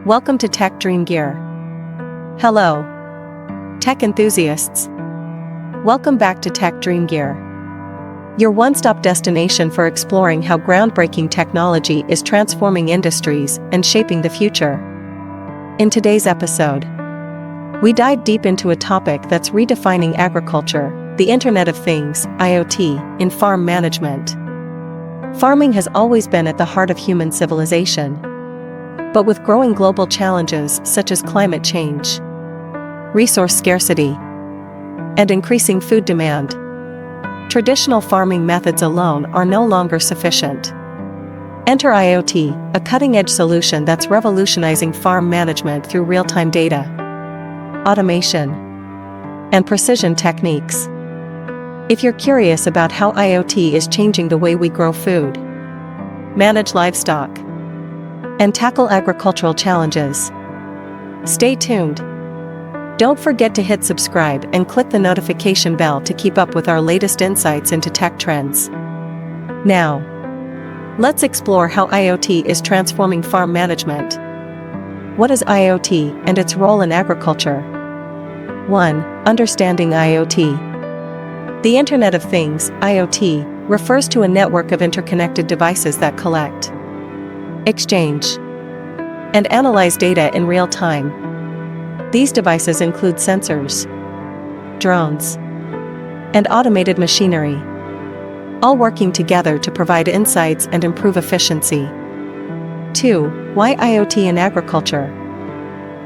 Welcome to Tech Dream Gear. Hello, tech enthusiasts. Welcome back to Tech Dream Gear, your one-stop destination for exploring how groundbreaking technology is transforming industries and shaping the future. In today's episode, we dive deep into a topic that's redefining agriculture, the Internet of Things, IoT, in farm management. Farming has always been at the heart of human civilization. But with growing global challenges such as climate change, resource scarcity, and increasing food demand, traditional farming methods alone are no longer sufficient. Enter IoT, a cutting-edge solution that's revolutionizing farm management through real-time data, automation, and precision techniques. If you're curious about how IoT is changing the way we grow food, manage livestock, and tackle agricultural challenges, stay tuned. Don't forget to hit subscribe and click the notification bell to keep up with our latest insights into tech trends. Now, let's explore how IoT is transforming farm management. What is IoT and its role in agriculture? 1. Understanding IoT. The Internet of Things, IoT, refers to a network of interconnected devices that collect, exchange, and analyze data in real time. These devices include sensors, drones, and automated machinery, all working together to provide insights and improve efficiency. 2. Why IoT in agriculture?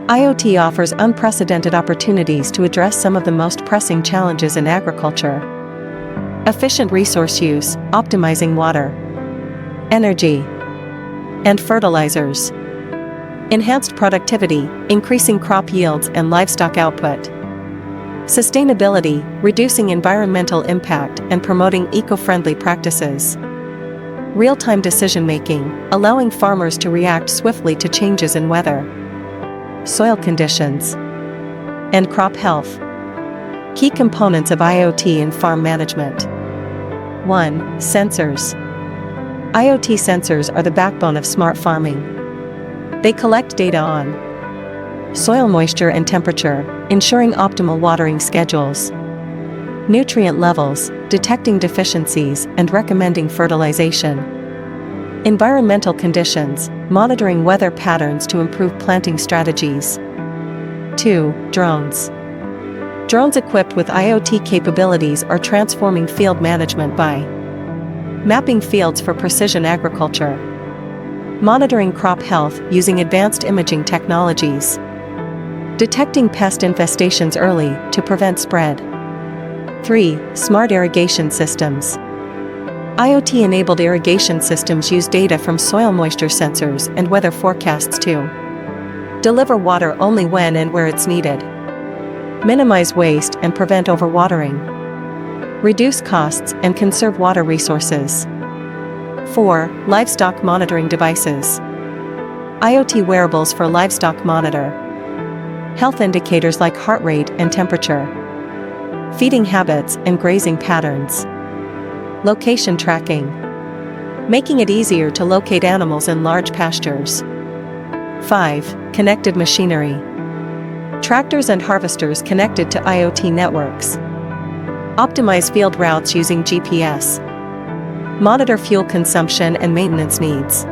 IoT offers unprecedented opportunities to address some of the most pressing challenges in agriculture. Efficient resource use, optimizing water, energy, and fertilizers. Enhanced productivity, increasing crop yields and livestock output. Sustainability, reducing environmental impact and promoting eco-friendly practices. Real-time decision-making, allowing farmers to react swiftly to changes in weather, soil conditions, and crop health. Key components of IoT in farm management. 1. Sensors. IoT sensors are the backbone of smart farming. They collect data on soil moisture and temperature, ensuring optimal watering schedules, nutrient levels, detecting deficiencies and recommending fertilization, environmental conditions, monitoring weather patterns to improve planting strategies. 2. Drones. Drones equipped with IoT capabilities are transforming field management by mapping fields for precision agriculture, monitoring crop health using advanced imaging technologies, detecting pest infestations early to prevent spread. 3. Smart irrigation systems. IoT-enabled irrigation systems use data from soil moisture sensors and weather forecasts to deliver water only when and where it's needed, minimize waste and prevent overwatering, reduce costs and conserve water resources. 4. Livestock monitoring devices. IoT wearables for livestock monitor health indicators like heart rate and temperature, feeding habits and grazing patterns, location tracking, making it easier to locate animals in large pastures. 5. Connected machinery. Tractors and harvesters connected to IoT networks. Optimize field routes using GPS. Monitor fuel consumption and maintenance needs.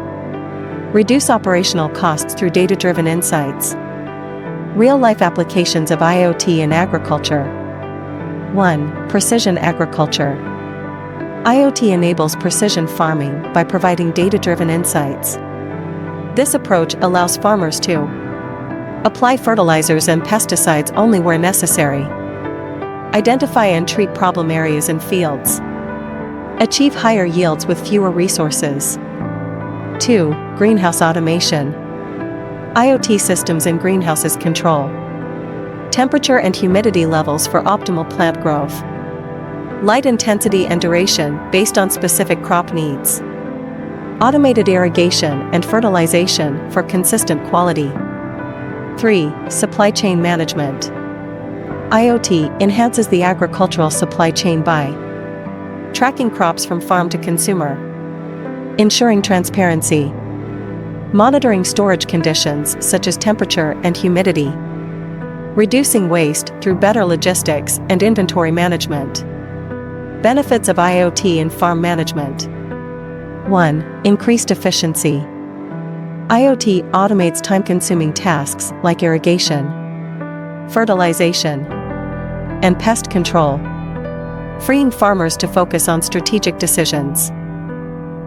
Reduce operational costs through data-driven insights. Real-life applications of IoT in agriculture. 1. Precision agriculture. IoT enables precision farming by providing data-driven insights. This approach allows farmers to apply fertilizers and pesticides only where necessary, identify and treat problem areas in fields, achieve higher yields with fewer resources. 2. Greenhouse automation. IoT systems in greenhouses control temperature and humidity levels for optimal plant growth, light intensity and duration based on specific crop needs, automated irrigation and fertilization for consistent quality. 3. Supply chain management. IoT enhances the agricultural supply chain by tracking crops from farm to consumer, ensuring transparency, monitoring storage conditions such as temperature and humidity, reducing waste through better logistics and inventory management. Benefits of IoT in farm management. 1. Increased efficiency. IoT automates time-consuming tasks like irrigation, fertilization, and pest control, freeing farmers to focus on strategic decisions.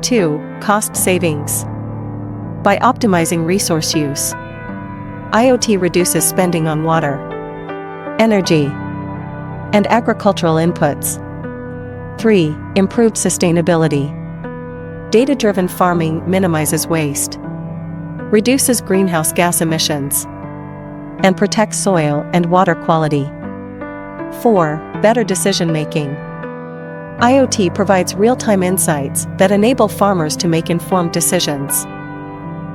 2. Cost savings. By optimizing resource use, IoT reduces spending on water, energy, and agricultural inputs. 3. Improved sustainability. Data-driven farming minimizes waste, reduces greenhouse gas emissions, and protects soil and water quality. 4. Better decision-making. IoT provides real-time insights that enable farmers to make informed decisions,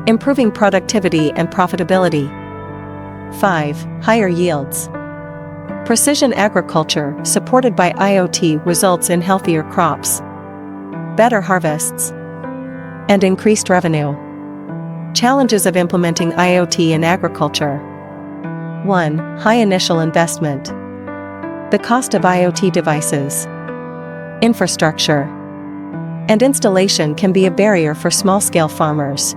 improving productivity and profitability. 5. Higher yields. Precision agriculture supported by IoT results in healthier crops, better harvests, and increased revenue. Challenges of implementing IoT in agriculture. 1. High initial investment. The cost of IoT devices, infrastructure, and installation can be a barrier for small-scale farmers.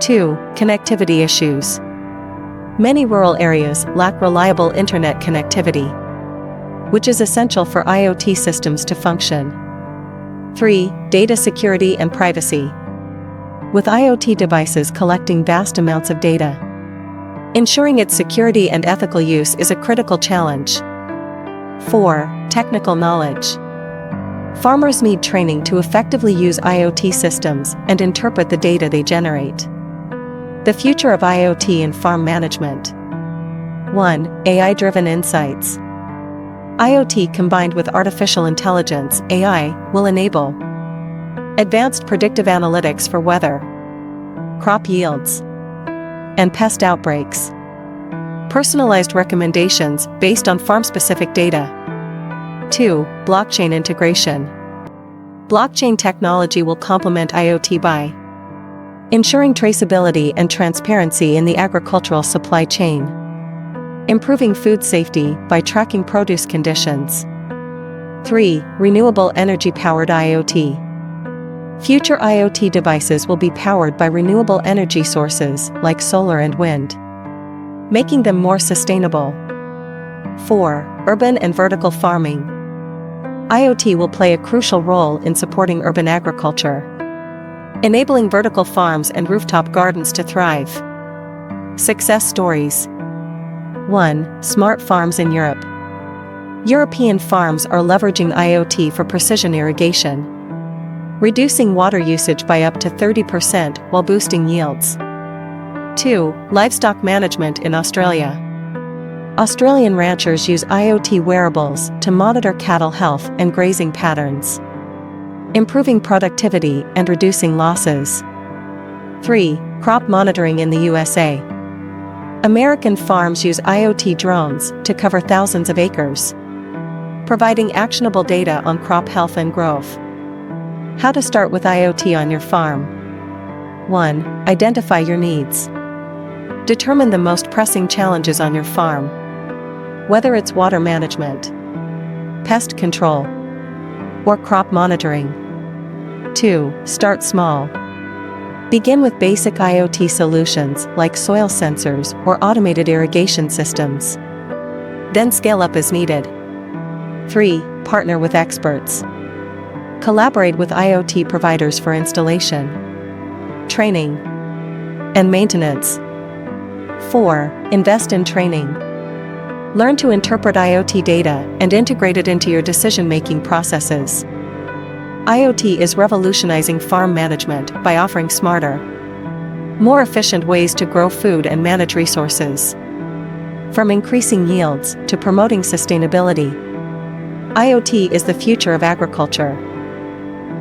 2. Connectivity issues. Many rural areas lack reliable internet connectivity, which is essential for IoT systems to function. 3. Data security and privacy. With IoT devices collecting vast amounts of data, ensuring its security and ethical use is a critical challenge. 4. Technical knowledge. Farmers need training to effectively use IoT systems and interpret the data they generate. The future of IoT in farm management. 1. AI-driven insights. IoT combined with artificial intelligence (AI) will enable advanced predictive analytics for weather, crop yields, and pest outbreaks. Personalized recommendations based on farm-specific data. 2. Blockchain integration. Blockchain technology will complement IoT by ensuring traceability and transparency in the agricultural supply chain, improving food safety by tracking produce conditions. 3. Renewable energy-powered IoT. Future IoT devices will be powered by renewable energy sources like solar and wind, making them more sustainable. 4. Urban and vertical farming. IoT will play a crucial role in supporting urban agriculture, enabling vertical farms and rooftop gardens to thrive. Success stories. 1. Smart farms in Europe. European farms are leveraging IoT for precision irrigation, reducing water usage by up to 30% while boosting yields. 2. Livestock management in Australia. Australian ranchers use IoT wearables to monitor cattle health and grazing patterns, improving productivity and reducing losses. 3. Crop monitoring in the USA. American farms use IoT drones to cover thousands of acres, providing actionable data on crop health and growth. How to start with IoT on your farm. 1. Identify your needs. Determine the most pressing challenges on your farm, whether it's water management, pest control, or crop monitoring. 2. Start small. Begin with basic IoT solutions like soil sensors or automated irrigation systems. Then scale up as needed. 3. Partner with experts. Collaborate with IoT providers for installation, training, and maintenance. 4. Invest in training. Learn to interpret IoT data and integrate it into your decision-making processes. IoT is revolutionizing farm management by offering smarter, more efficient ways to grow food and manage resources. From increasing yields to promoting sustainability, IoT is the future of agriculture.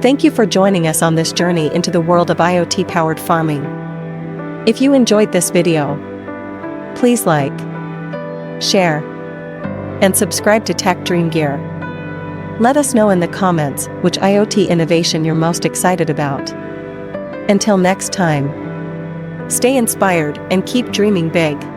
Thank you for joining us on this journey into the world of IoT-powered farming. If you enjoyed this video, please like, share, and subscribe to Tech Dream Gear. Let us know in the comments which IoT innovation you're most excited about. Until next time. Stay inspired and keep dreaming big.